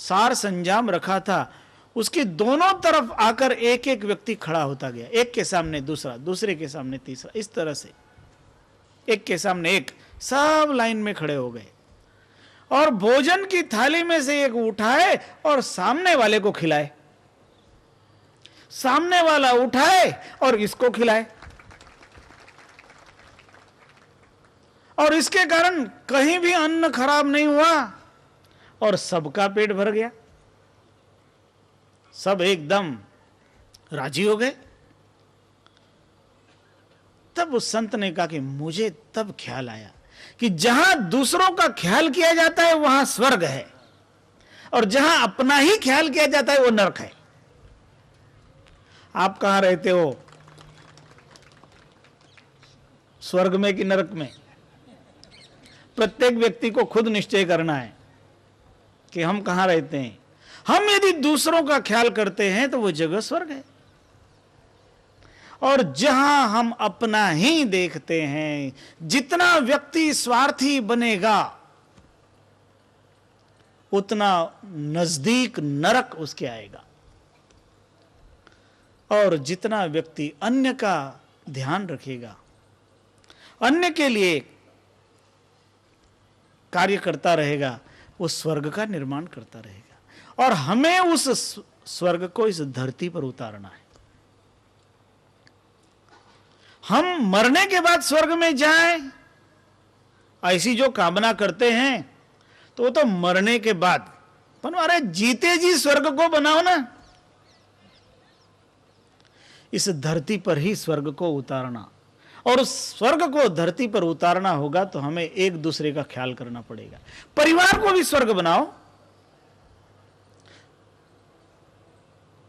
सार संजाम रखा था, उसके दोनों तरफ आकर एक एक व्यक्ति खड़ा होता गया, एक के सामने दूसरा, दूसरे के सामने तीसरा, इस तरह से एक के सामने एक, सब लाइन में खड़े हो गए और भोजन की थाली में से एक उठाए और सामने वाले को खिलाए, सामने वाला उठाए और इसको खिलाए, और इसके कारण कहीं भी अन्न खराब नहीं हुआ और सबका पेट भर गया, सब एकदम राजी हो गए। तब उस संत ने कहा कि मुझे तब ख्याल आया कि जहां दूसरों का ख्याल किया जाता है वहां स्वर्ग है, और जहां अपना ही ख्याल किया जाता है वो नरक है। आप कहां रहते हो, स्वर्ग में कि नरक में? प्रत्येक व्यक्ति को खुद निश्चय करना है कि हम कहां रहते हैं। हम यदि दूसरों का ख्याल करते हैं तो वो जगह स्वर्ग है, और जहां हम अपना ही देखते हैं, जितना व्यक्ति स्वार्थी बनेगा उतना नजदीक नरक उसके आएगा, और जितना व्यक्ति अन्य का ध्यान रखेगा, अन्य के लिए कार्य करता रहेगा, वो स्वर्ग का निर्माण करता रहेगा। और हमें उस स्वर्ग को इस धरती पर उतारना है। हम मरने के बाद स्वर्ग में जाएं, ऐसी जो कामना करते हैं तो वो तो मरने के बाद, पर अरे जीते जी स्वर्ग को बनाओ ना। इस धरती पर ही स्वर्ग को उतारना, और उस स्वर्ग को धरती पर उतारना होगा तो हमें एक दूसरे का ख्याल करना पड़ेगा। परिवार को भी स्वर्ग बनाओ।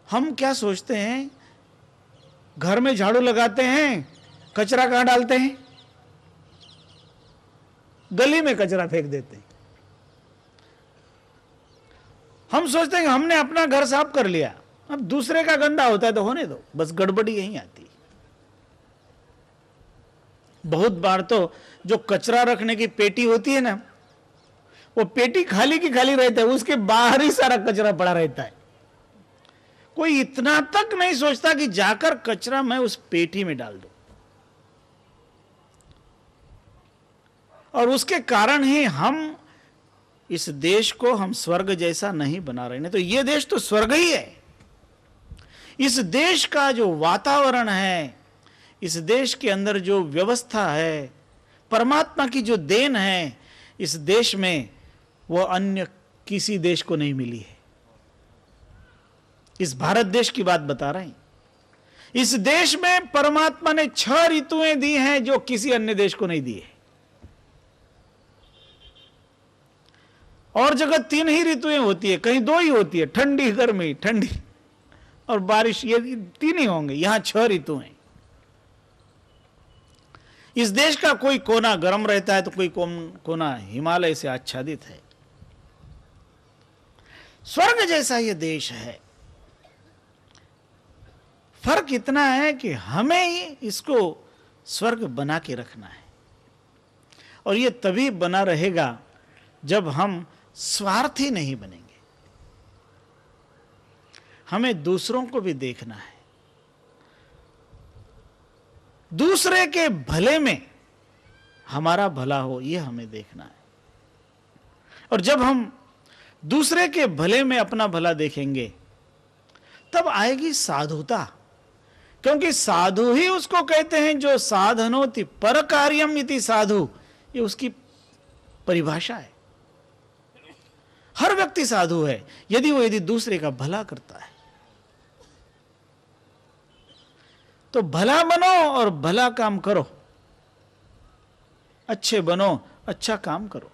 हम क्या सोचते हैं, घर में झाड़ू लगाते हैं, कचरा कहां डालते हैं? गली में कचरा फेंक देते हैं। हम सोचते हैं कि हमने अपना घर साफ कर लिया, अब दूसरे का गंदा होता है तो होने दो, बस गड़बड़ी यहीं आती है। बहुत बार तो जो कचरा रखने की पेटी होती है ना, वो पेटी खाली की खाली रहता है, उसके बाहर ही सारा कचरा पड़ा रहता है। कोई इतना तक नहीं सोचता कि जाकर कचरा मैं उस पेटी में डाल दूं। और उसके कारण ही हम इस देश को हम स्वर्ग जैसा नहीं बना रहे। नहीं तो ये देश तो स्वर्ग ही है। इस देश का जो वातावरण है, इस देश के अंदर जो व्यवस्था है, परमात्मा की जो देन है इस देश में, वो अन्य किसी देश को नहीं मिली है। इस भारत देश की बात बता रहे हैं। इस देश में परमात्मा ने 6 ऋतुएं दी हैं जो किसी अन्य देश को नहीं दी है। और जगह 3 ही ऋतुएं होती है, कहीं 2 ही होती है, ठंडी गर्मी, ठंडी और बारिश, ये 3 ही होंगे। यहां 6 ऋतुएं। इस देश का कोई कोना गर्म रहता है तो कोई कोना हिमालय से आच्छादित है। स्वर्ग जैसा यह देश है। फर्क इतना है कि हमें ही इसको स्वर्ग बना के रखना है, और यह तभी बना रहेगा जब हम स्वार्थी नहीं बनेंगे। हमें दूसरों को भी देखना है, दूसरे के भले में हमारा भला हो, यह हमें देखना है। और जब हम दूसरे के भले में अपना भला देखेंगे तब आएगी साधुता, क्योंकि साधु ही उसको कहते हैं जो साधनोति पर कार्यम इति साधु, ये उसकी परिभाषा है। हर व्यक्ति साधु है यदि दूसरे का भला करता है। तो भला बनो और भला काम करो, अच्छे बनो, अच्छा काम करो।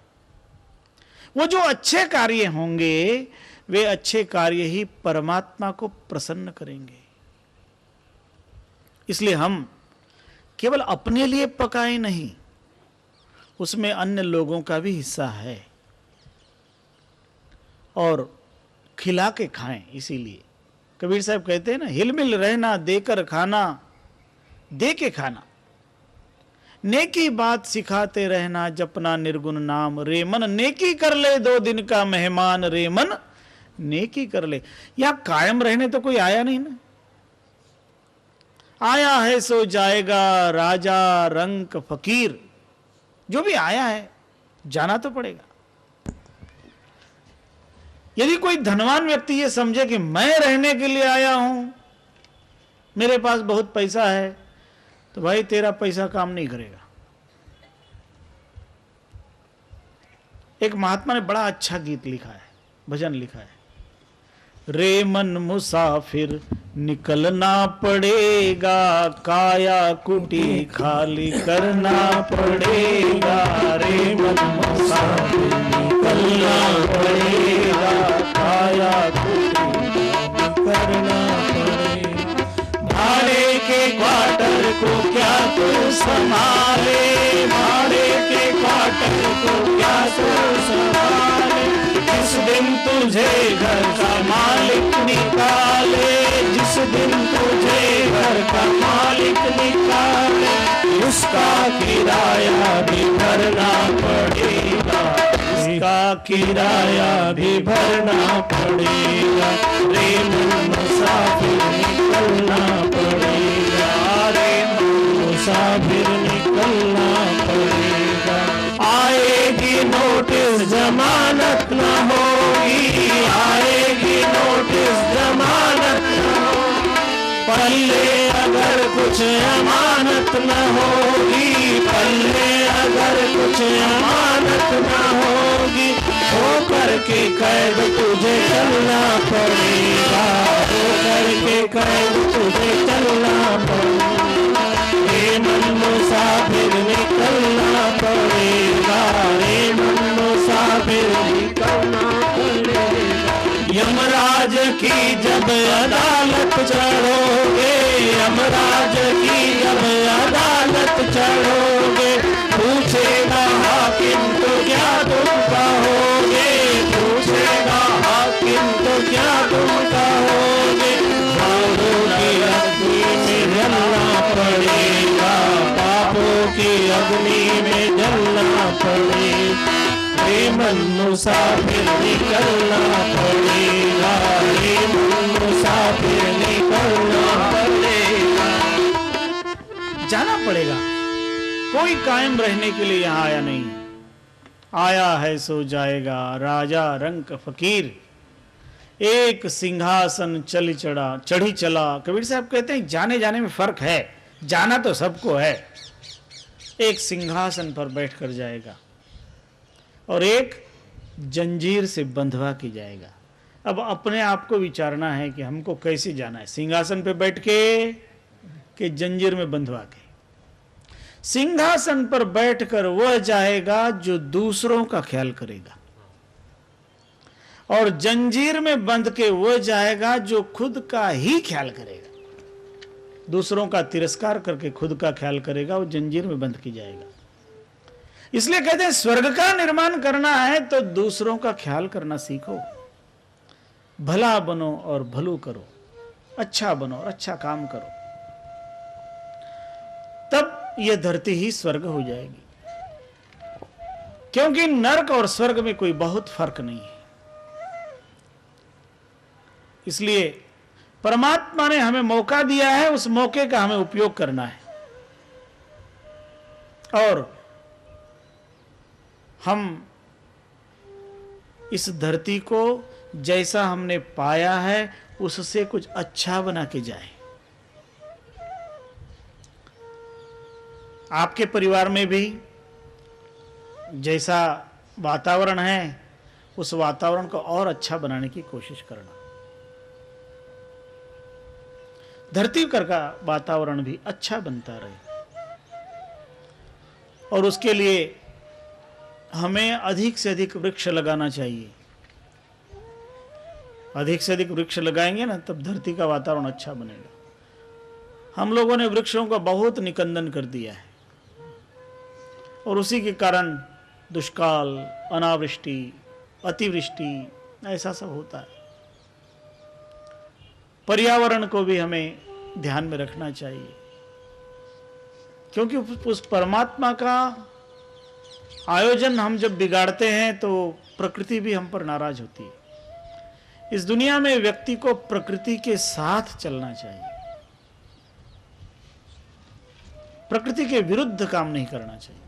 वो जो अच्छे कार्य होंगे वे अच्छे कार्य ही परमात्मा को प्रसन्न करेंगे। इसलिए हम केवल अपने लिए पकाए नहीं, उसमें अन्य लोगों का भी हिस्सा है, और खिला के खाएं। इसीलिए कबीर साहब कहते हैं ना, हिलमिल रहना, देकर खाना, दे के खाना, नेकी बात सिखाते रहना, जपना निर्गुण नाम, रे मन नेकी कर ले 2 दिन का मेहमान, रे मन नेकी कर ले। यहां कायम रहने तो कोई आया नहीं ना। आया है सो जाएगा, राजा रंक फकीर, जो भी आया है जाना तो पड़ेगा। यदि कोई धनवान व्यक्ति ये समझे कि मैं रहने के लिए आया हूं, मेरे पास बहुत पैसा है, तो भाई तेरा पैसा काम नहीं करेगा। एक महात्मा ने बड़ा अच्छा गीत लिखा है, भजन लिखा है। रे मन मुसाफिर निकलना पड़ेगा, काया कुटी खाली करना पड़ेगा। रे मन मुसाफिर निकलना पड़ेगा, काया कुटी करना पड़ेगा। भाड़े के क्वार्टर को क्या तू संभाले, भाड़े के क्वार्टर को क्या तू संभाले। जिस दिन तुझे घर का मालिक निकाले, जिस दिन तुझे घर का मालिक निकाले, उसका किराया भी भरना पड़ेगा, उसका किराया भी भरना पड़ेगा। रे मन मुसाफिर निकलना पड़ेगा, रे मन मुसाफिर निकलना पड़ेगा। आएगी नोटिस जमानत न होगी, आएगी नोटिस जमानत न होगी। पल्ले अगर कुछ अमानत न होगी, पल्ले अगर कुछ अमानत न होगी, होकर के कैद तुझे चलना पड़ेगा, होकर के कैद तुझे चलना पड़ेगा। रे मन मुसाफिर निकलना पड़ेगा, रे मन मुसाफिर निकलना पड़ेगा। यमराज की जब अदालत चढ़ोगे, यमराज की जब अदालत चढ़ोगे, पूछेगा हाकिम तो क्या तुम कहोगे, पूछेगा हाकिम तो क्या तुम कहोगे। पापों की अग्नि में जलना पड़ेगा, पापों की अग्नि में जलना पड़ेगा। रे मन मुसाफिर निकलना पड़ेगा, रे मन मुसाफिर निकलना पड़ेगा। जाना पड़ेगा, कोई कायम रहने के लिए यहां आया नहीं। आया है सो जाएगा, राजा रंक फकीर, एक सिंहासन चढ़ी चला। कबीर साहब कहते हैं जाने जाने में फर्क है, जाना तो सबको है। एक सिंहासन पर बैठकर जाएगा और एक जंजीर से बंधवा के जाएगा। अब अपने आप को विचारना है कि हमको कैसे जाना है, सिंहासन पे बैठ के कि जंजीर में बंधवा के। सिंहासन पर बैठकर वह जाएगा जो दूसरों का ख्याल करेगा, और जंजीर में बंध के वह जाएगा जो खुद का ही ख्याल करेगा। दूसरों का तिरस्कार करके खुद का ख्याल करेगा, वो जंजीर में बंध के जाएगा। इसलिए कहते हैं स्वर्ग का निर्माण करना है तो दूसरों का ख्याल करना सीखो। भला बनो और भलू करो, अच्छा बनो और अच्छा काम करो, तब यह धरती ही स्वर्ग हो जाएगी। क्योंकि नरक और स्वर्ग में कोई बहुत फर्क नहीं है। इसलिए परमात्मा ने हमें मौका दिया है, उस मौके का हमें उपयोग करना है। और हम इस धरती को जैसा हमने पाया है उससे कुछ अच्छा बना के जाएं। आपके परिवार में भी जैसा वातावरण है उस वातावरण को और अच्छा बनाने की कोशिश करना। धरती का वातावरण भी अच्छा बनता रहे, और उसके लिए हमें अधिक से अधिक वृक्ष लगाना चाहिए। अधिक से अधिक वृक्ष लगाएंगे ना तब धरती का वातावरण अच्छा बनेगा। हम लोगों ने वृक्षों का बहुत निकंदन कर दिया है, और उसी के कारण दुष्काल, अनावृष्टि, अतिवृष्टि ऐसा सब होता है। पर्यावरण को भी हमें ध्यान में रखना चाहिए, क्योंकि उस परमात्मा का आयोजन हम जब बिगाड़ते हैं तो प्रकृति भी हम पर नाराज होती है। इस दुनिया में व्यक्ति को प्रकृति के साथ चलना चाहिए, प्रकृति के विरुद्ध काम नहीं करना चाहिए।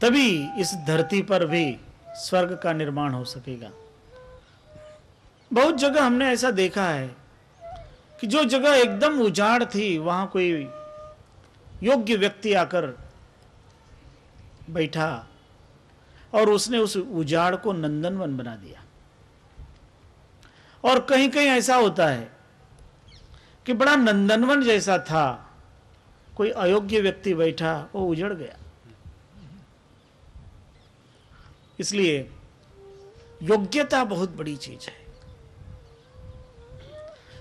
तभी इस धरती पर भी स्वर्ग का निर्माण हो सकेगा। बहुत जगह हमने ऐसा देखा है कि जो जगह एकदम उजाड़ थी, वहां कोई योग्य व्यक्ति आकर बैठा और उसने उस उजाड़ को नंदनवन बना दिया। और कहीं कहीं ऐसा होता है कि बड़ा नंदनवन जैसा था, कोई अयोग्य व्यक्ति बैठा, वो उजड़ गया। इसलिए योग्यता बहुत बड़ी चीज है।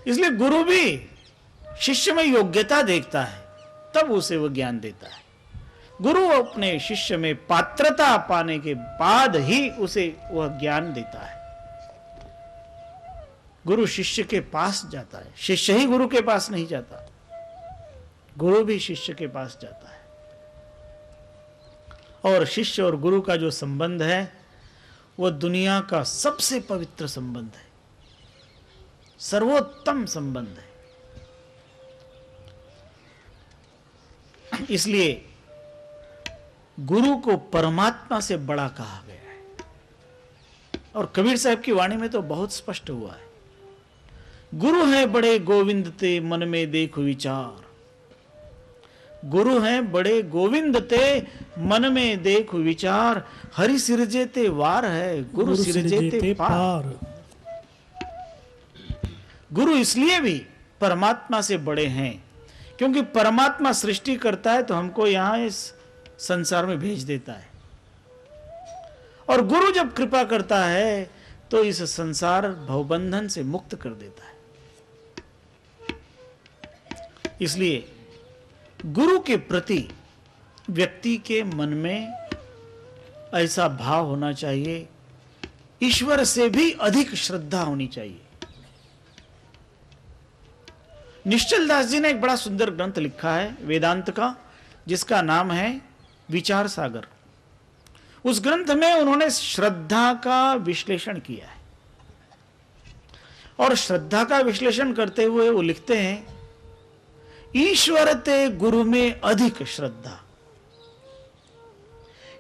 इसलिए गुरु भी शिष्य में योग्यता देखता है, तब उसे वो ज्ञान देता है। गुरु अपने शिष्य में पात्रता पाने के बाद ही उसे वह ज्ञान देता है। गुरु शिष्य के पास जाता है, शिष्य ही गुरु के पास नहीं जाता, गुरु भी शिष्य के पास जाता है। और शिष्य और गुरु का जो संबंध है वह दुनिया का सबसे पवित्र संबंध है, सर्वोत्तम संबंध है। इसलिए गुरु को परमात्मा से बड़ा कहा गया है। और कबीर साहब की वाणी में तो बहुत स्पष्ट हुआ है, गुरु हैं बड़े गोविंद ते मन में देखो विचार। गुरु हैं बड़े गोविंद ते मन में देखो विचार। हरि सिरजे ते वार है, गुरु सिरजे ते पार। गुरु इसलिए भी परमात्मा से बड़े हैं क्योंकि परमात्मा सृष्टि करता है तो हमको यहां इस संसार में भेज देता है, और गुरु जब कृपा करता है तो इस संसार भवबंधन से मुक्त कर देता है। इसलिए गुरु के प्रति व्यक्ति के मन में ऐसा भाव होना चाहिए, ईश्वर से भी अधिक श्रद्धा होनी चाहिए। निश्चल दास जी ने एक बड़ा सुंदर ग्रंथ लिखा है वेदांत का, जिसका नाम है विचार सागर। उस ग्रंथ में उन्होंने श्रद्धा का विश्लेषण किया है, और श्रद्धा का विश्लेषण करते हुए वो लिखते हैं, ईश्वर ते गुरु में अधिक श्रद्धा।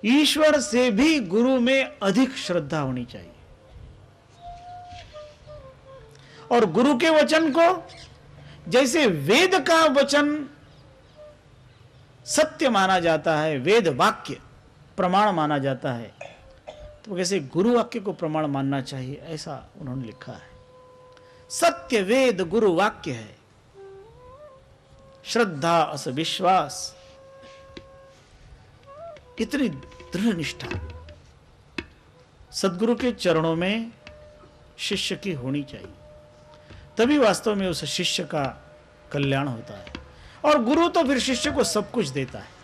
ईश्वर से भी गुरु में अधिक श्रद्धा होनी चाहिए। और गुरु के वचन को जैसे वेद का वचन सत्य माना जाता है, वेद वाक्य प्रमाण माना जाता है, तो कैसे गुरु वाक्य को प्रमाण मानना चाहिए, ऐसा उन्होंने लिखा है। सत्य वेद गुरु वाक्य है, श्रद्धा अस विश्वास। इतनी दृढ़ निष्ठा सदगुरु के चरणों में शिष्य की होनी चाहिए, तभी वास्तव में उस शिष्य का कल्याण होता है। और गुरु तो फिर शिष्य को सब कुछ देता है,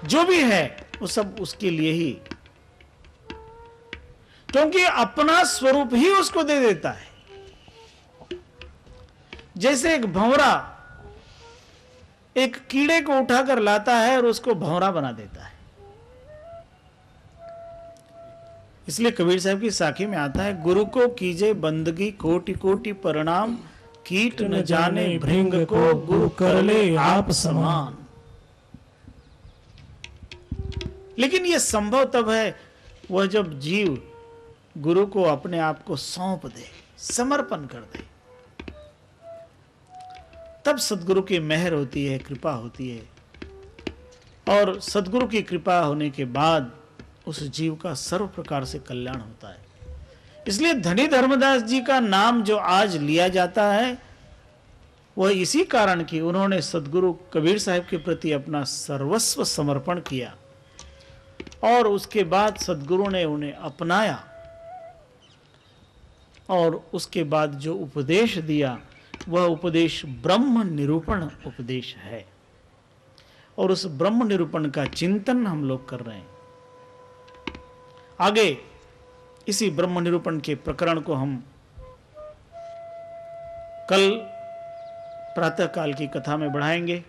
जो भी है वो सब उसके लिए ही, क्योंकि अपना स्वरूप ही उसको दे देता है। जैसे एक भंवरा एक कीड़े को उठाकर लाता है और उसको भंवरा बना देता है। इसलिए कबीर साहब की साखी में आता है, गुरु को कीजे बंदगी कोटि कोटि प्रणाम, कीट न जाने भृंग को गुरु कर ले आप समान। लेकिन यह संभव तब है वह जब जीव गुरु को अपने आप को सौंप दे, समर्पण कर दे, तब सदगुरु की मेहर होती है, कृपा होती है। और सदगुरु की कृपा होने के बाद उस जीव का सर्व प्रकार से कल्याण होता है। इसलिए धनी धर्मदास जी का नाम जो आज लिया जाता है वह इसी कारण कि उन्होंने सदगुरु कबीर साहब के प्रति अपना सर्वस्व समर्पण किया, और उसके बाद सदगुरु ने उन्हें अपनाया, और उसके बाद जो उपदेश दिया वह उपदेश ब्रह्म निरूपण उपदेश है। और उस ब्रह्म निरूपण का चिंतन हम लोग कर रहे हैं। आगे इसी ब्रह्म निरूपण के प्रकरण को हम कल प्रातः काल की कथा में बढ़ाएंगे।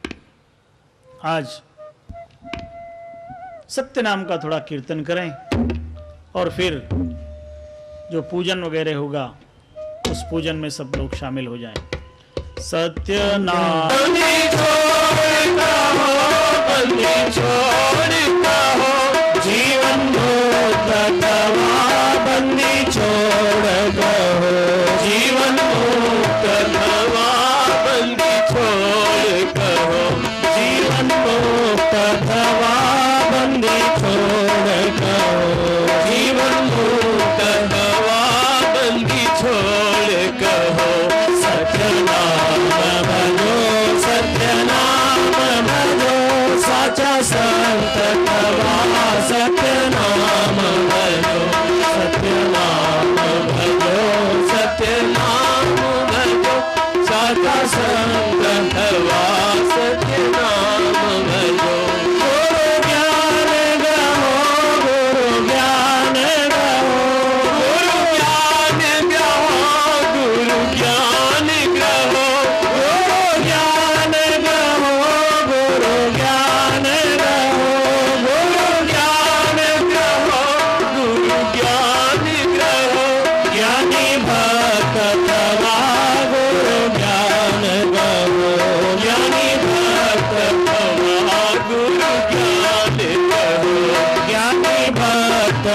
आज सत्य नाम का थोड़ा कीर्तन करें और फिर जो पूजन वगैरह होगा उस पूजन में सब लोग शामिल हो जाएं। सत्य नाम जीवन मुक्त तवा बंदी छोड़ कहो, जीवन मुक्त तवा बंदी छोड़ कहो, जीवन मुक्त तवा बंदी छोड़ कहो, जीवन मुक्त तवा बंदी छोड़ कहो। सत्य नाम भजो, सत्य नाम भजो, साचा संत तवा सत्य नाम भजो, सत्य नाम भजो, सत्य नाम भजो, साचा संत तवा सत्य नाम भजो। गुरु ज्ञान गहो, गुरु ज्ञान गहो, गुरु ज्ञान गहो, गुरु ज्ञान ग्रहो, गुरु ज्ञान गहो, गुरु ज्ञान गहो, गुरु ज्ञान ग्रहो, गुरु ज्ञान ग्रहो। ज्ञानी भक्त तवा गुरु ज्ञान गहो, ज्ञानी भक्त तवा गुरु ज्ञान गहो, ज्ञानी भक्त